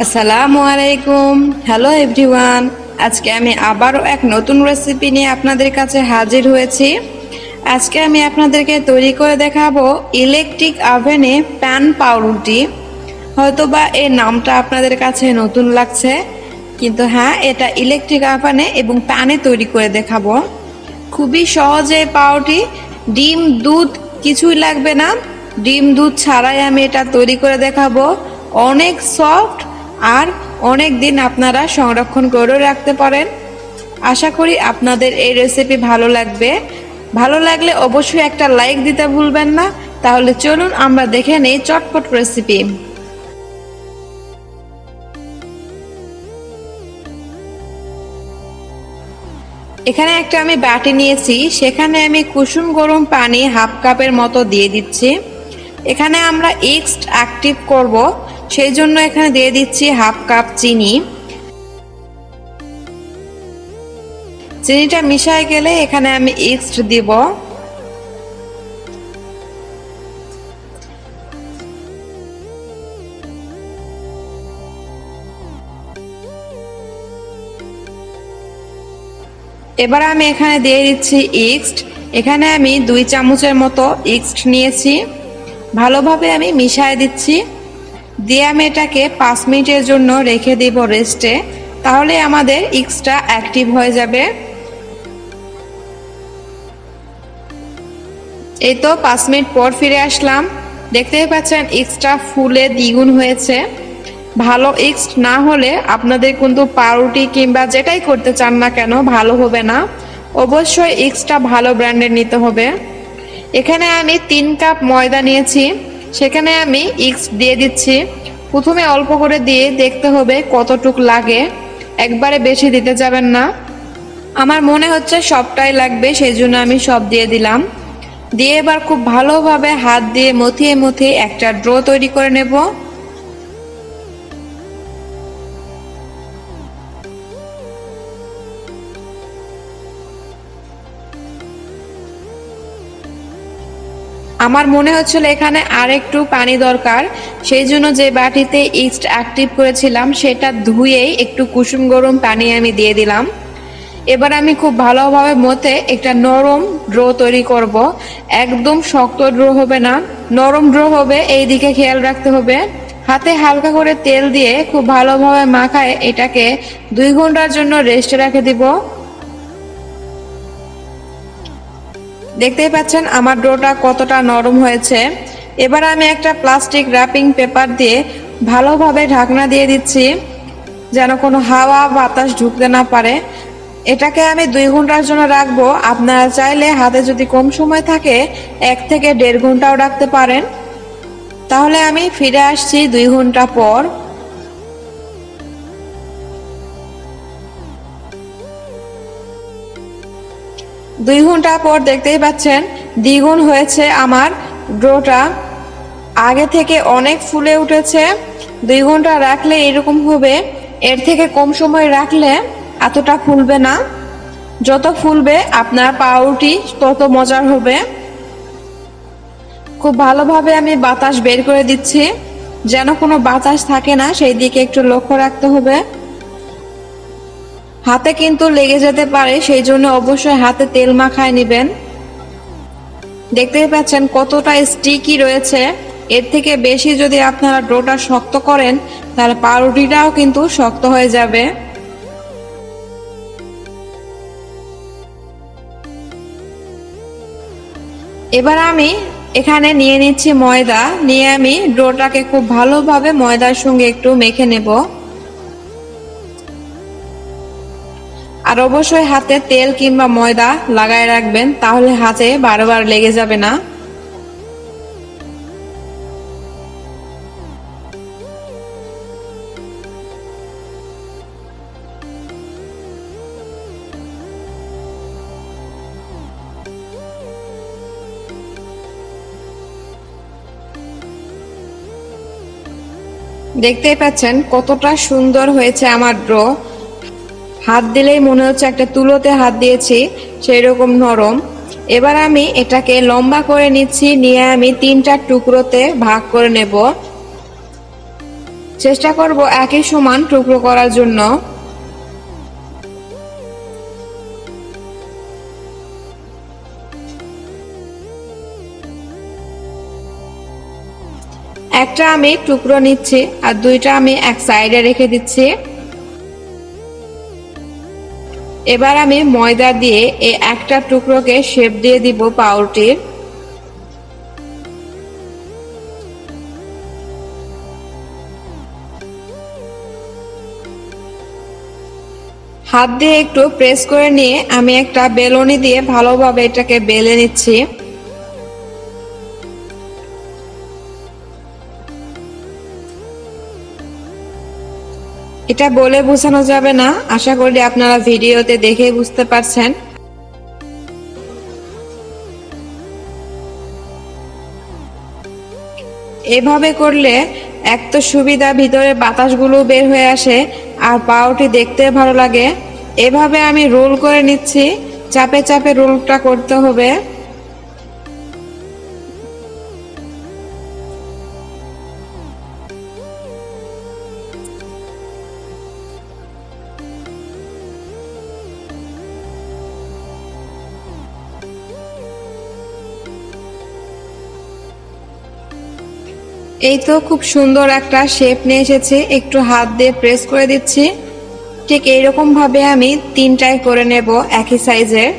আসসালামু আলাইকুম। Hello everyone, আজকে আমি আবারও এক নতুন রেসিপি নিয়ে আপনাদের কাছে হাজির হয়েছি। আজকে আমি আপনাদেরকে তৈরি করে দেখাবো ইলেকট্রিক ওভেনে প্যান পাউরুটি। হয়তোবা এই নামটা আপনাদের কাছে নতুন লাগছে, কিন্তু হ্যাঁ, এটা ইলেকট্রিক ওভেনে এবং প্যানে তৈরি করে দেখাবো। খুবই সহজে পাউরুটি, ডিম দুধ কিছুই লাগবে না। ডিম দুধ ছাড়াই আমি এটা তৈরি করে দেখাবো। অনেক সফট আর অনেক দিন আপনারা সংরক্ষণ করে রাখতে পারেন। আশা করি আপনাদের এই রেসিপি ভালো লাগবে। ভালো লাগলে অবশ্যই একটা লাইক দিতে ভুলবেন না। তাহলে চলুন আমরা দেখে নেই চটপট রেসিপি। এখানে একটা আমি বাটি নিয়েছি, সেখানে আমি কুসুম গরম পানি হাফ কাপের মতো দিয়ে দিচ্ছি। এখানে আমরা এগস অ্যাক্টিভ করব, সেই জন্য এখানে দিয়ে দিচ্ছি হাফ কাপ চিনি। চিনিটা মিশায় গেলে এখানে আমি এগস দিব। এবার আমি এখানে দিয়ে দিচ্ছি এগস। এখানে আমি 2 চামচের মতো এগস নিয়েছি। ভালোভাবে আমি মিশিয়ে দিচ্ছি। দিয়ে আমি এটাকে 5 মিনিটের জন্য রেখে দিব রেস্টে, তাহলে আমাদের এগসটা অ্যাক্টিভ হয়ে যাবে। এই তো 5 মিনিট পর ফিরে আসলাম। দেখতেই পাচ্ছেন এগসটা ফুলে দ্বিগুণ হয়েছে। ভালো এগস না হলে আপনাদের কিন্তু পাউরুটি কিংবা যেটাই করতে চান না কেন ভালো হবে না। অবশ্যই এগসটা ভালো ব্র্যান্ডের নিতে হবে। এখানে আমি 3 কাপ ময়দা নিয়েছি, সেখানে আমি এগস দিয়ে দিচ্ছি। প্রথমে অল্প করে দিয়ে দেখতে হবে কতটুক লাগে, একবারে বেশি দিতে যাবেন না। আমার মনে হচ্ছে সবটাই লাগবে, সেই জন্য আমি সব দিয়ে দিলাম। দিয়ে এবার খুব ভালোভাবে হাত দিয়ে মথিয়ে মথিয়ে একটা ড্রো তৈরি করে নেব। আমার মনে হচ্ছিল এখানে আর একটু পানি দরকার, সেই জন্য যে বাটিতে ইস্ট অ্যাক্টিভ করেছিলাম সেটা ধুয়েই একটু কুসুম গরম পানি আমি দিয়ে দিলাম। এবার আমি খুব ভালোভাবে মতে একটা নরম ড্রো তৈরি করব। একদম শক্ত ড্রো হবে না, নরম ড্রো হবে, এই দিকে খেয়াল রাখতে হবে। হাতে হালকা করে তেল দিয়ে খুব ভালোভাবে মাখায় এটাকে 2 ঘন্টার জন্য রেস্টে রেখে দিব। দেখতেই পাচ্ছেন আমার ডোটা কতটা নরম হয়েছে। এবার আমি একটা প্লাস্টিক র্যাপিং পেপার দিয়ে ভালোভাবে ঢাকনা দিয়ে দিচ্ছি, যেন কোনো হাওয়া বাতাস ঢুকতে না পারে। এটাকে আমি 2 ঘন্টার জন্য রাখবো। আপনারা চাইলে হাতে যদি কম সময় থাকে 1 থেকে 1.5 ঘন্টাও রাখতে পারেন। তাহলে আমি ফিরে আসছি 2 ঘন্টা পর। দুই ঘন্টা পর দেখতেই পাচ্ছেন দ্বিগুণ হয়েছে আমার ডোটা, আগে থেকে অনেক ফুলে উঠেছে। 2 ঘন্টা রাখলে এরকম হবে, এর থেকে কম সময় রাখলে এতটা ফুলবে না। যত ফুলবে আপনার পাউরুটি তত মজার হবে। খুব ভালোভাবে আমি বাতাস বের করে দিচ্ছি, যেন কোনো বাতাস থাকে না সেই দিকে একটু লক্ষ্য রাখতে হবে। হাতে কিন্তু লেগে যেতে পারে, সেই জন্য অবশ্যই হাতে তেল মাখায় নেবেন। দেখতেই পাচ্ছেন কতটা স্টিকি রয়েছে। এর থেকে বেশি যদি আপনারা ডোটা শক্ত করেন তাহলে পাউরুটিটাও কিন্তু শক্ত হয়ে যাবে। এবার আমি এখানে নিয়ে নিচ্ছি ময়দা, নিয়ে আমি ডোটাকে খুব ভালোভাবে ময়দার সঙ্গে একটু মেখে নেব। আর অবশ্যই হাতে তেল কিংবা ময়দা লাগায় রাখবেন, তাহলে হাতে বারবার লেগে যাবে না। দেখতেই পাচ্ছেন কতটা সুন্দর হয়েছে আমার ড্রো। হাত দিলেই মনে হচ্ছে একটা তুলোতে হাত দিয়েছি, সেই রকম নরম। এবার আমি এটাকে লম্বা করে নিচ্ছি, নিয়ে আমি 3টা টুকরোতে ভাগ করে নেব। চেষ্টা করব একই সমান টুকরো করার জন্য। একটা আমি টুকরো নিচ্ছি আর দুইটা আমি এক সাইডে রেখে দিচ্ছি। এবার আমি ময়দা দিয়ে এই একটা টুকরোকে শেপ দিয়ে দিব পাউরুটির। হাত দিয়ে একটু প্রেস করে নিয়ে আমি একটা বেলুনি দিয়ে ভালোভাবে এটাকে বেলে নিচ্ছি। এটা বলে বোঝানো যাবে না, আশা করি আপনারা ভিডিওতে দেখে বুঝতে পারছেন। এভাবে করলে এক তো সুবিধা, ভিতরে বাতাসগুলো বের হয়ে আসে আর পাউরুটি দেখতে ভালো লাগে। এভাবে আমি রোল করে নিচ্ছি, চাপে চাপে রোলটা করতে হবে। এই তো খুব সুন্দর একটা শেপ নিয়ে এসেছে, একটু হাত দিয়ে প্রেস করে দিচ্ছি। ঠিক এইরকম ভাবে আমি তিনটাই করে নেব একই সাইজের।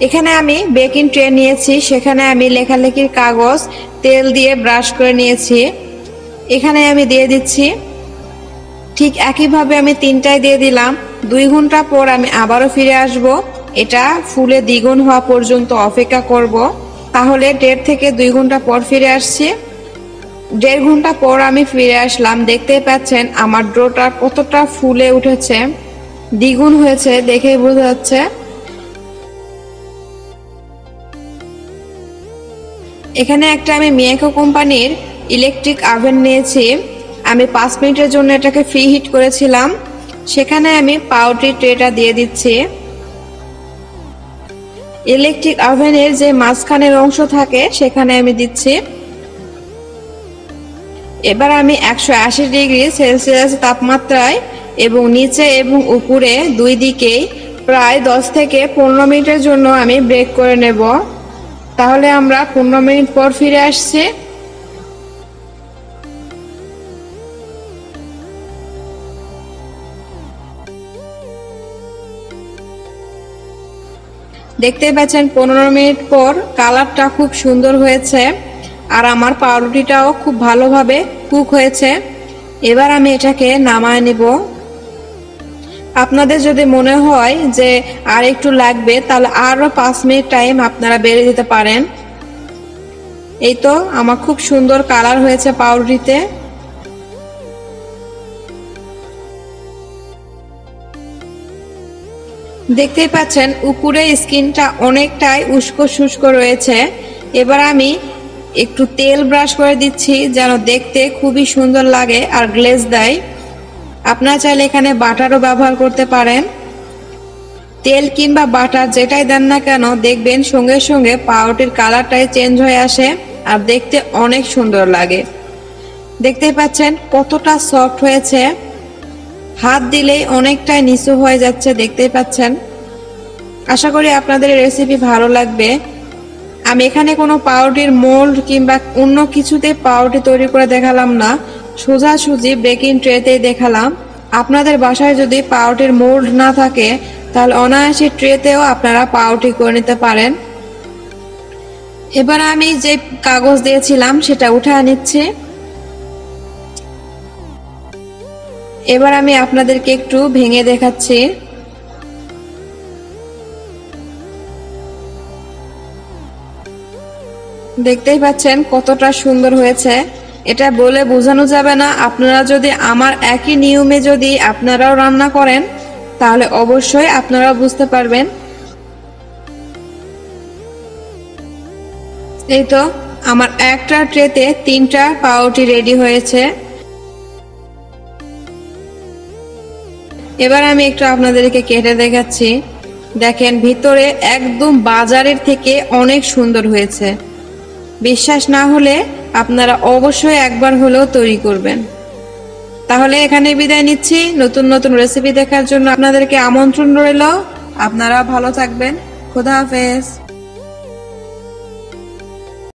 এখানে আমি বেকিং ট্রে নিয়েছি, সেখানে আমি লেখালেখির কাগজ তেল দিয়ে ব্রাশ করে নিয়েছি, এখানে আমি দিয়ে দিচ্ছি। ঠিক একইভাবে আমি তিনটায় দিয়ে দিলাম। 2 ঘন্টা পর আমি আবারও ফিরে আসব, এটা ফুলে দ্বিগুণ হওয়া পর্যন্ত অপেক্ষা করব। তাহলে 1.5 থেকে 2 ঘন্টা পর ফিরে আসছি। 1.5 ঘন্টা পর আমি ফিরে আসলাম। দেখতেই পাচ্ছেন আমার ডোটা কতটা ফুলে উঠেছে, দ্বিগুণ হয়েছে, দেখেই বোঝা যাচ্ছে। এখানে একটা আমি মিয়াকো কোম্পানির ইলেকট্রিক ওভেন নিয়েছি। আমি 5 মিনিটের জন্য এটাকে ফ্রি হিট করেছিলাম। সেখানে আমি পাউরুটির ট্রেটা দিয়ে দিচ্ছি। ইলেকট্রিক ওভেনের যে মাঝখানের অংশ থাকে সেখানে আমি দিচ্ছি। এবার আমি 180 ডিগ্রি সেলসিয়াস তাপমাত্রায় এবং নিচে এবং উপরে দুই দিকেই প্রায় 10 থেকে 15 মিনিটের জন্য আমি বেক করে নেব। তাহলে আমরা 15 মিনিট পর ফিরে আসছি। দেখতে পাচ্ছেন 15 মিনিট পর কালারটা খুব সুন্দর হয়েছে আর আমার পাউরুটিটাও খুব ভালোভাবে কুক হয়েছে। এবার আমি এটাকে নামায় নিব। আপনাদের যদি মনে হয় যে আর একটু লাগবে তাহলে আরো 5 মিনিট টাইম আপনারা বেড়ে দিতে পারেন। এই তো আমার খুব সুন্দর কালার হয়েছে পাউরুটিতে। দেখতেই পাচ্ছেন উপরে স্কিনটা অনেকটাই উস্কো শুষ্ক রয়েছে। এবার আমি একটু তেল ব্রাশ করে দিচ্ছি যেন দেখতে খুবই সুন্দর লাগে আর গ্লেজ দেয়। আপনারা চাইলে এখানে বাটারও ব্যবহার করতে পারেন। তেল কিংবা বাটার যেটাই দেন না কেন দেখবেন সঙ্গে সঙ্গে পাউরুটির কালারটাই চেঞ্জ হয়ে আসে আর দেখতে অনেক সুন্দর লাগে। দেখতেই পাচ্ছেন কতটা সফট হয়েছে, হাত দিলেই অনেকটাই নিচু হয়ে যাচ্ছে, দেখতেই পাচ্ছেন। আশা করি আপনাদের এই রেসিপি ভালো লাগবে। আমি এখানে কোনো পাউরুটির মোল্ড কিংবা অন্য কিছুতে পাউরুটি তৈরি করে দেখালাম না, সোজাসুজি বেকিং ট্রেতেই দেখালাম। আপনাদের বাসায় যদি পাউরুটির মোল্ড না থাকে তাহলে অনায়াসে ট্রেতেও আপনারা পাউরুটি করে নিতে পারেন। এবার আমি যে কাগজ দিয়েছিলাম সেটা উঠায় নিচ্ছি। এবার আমি আপনাদেরকে একটু ভেঙে দেখাচ্ছি। দেখতেই পাচ্ছেন কতটা সুন্দর হয়েছে, এটা বলে বোঝানো যাবে না। আপনারা যদি আমার একই নিয়মে যদি আপনারাও রান্না করেন তাহলে অবশ্যই আপনারাও বুঝতে পারবেন। এই তো আমার একটা ট্রেতে 3টা পাউরুটি রেডি হয়েছে। এবার আমি একটু আপনাদেরকে কেটে দেখাচ্ছি। দেখেন ভিতরে একদম বাজারের থেকে অনেক সুন্দর হয়েছে। বিশ্বাস না হলে আপনারা অবশ্যই একবার হলেও তৈরি করবেন। তাহলে এখানে বিদায় নিচ্ছি। নতুন নতুন রেসিপি দেখার জন্য আপনাদেরকে আমন্ত্রণ রইল। আপনারা ভালো থাকবেন। খোদা হাফেজ।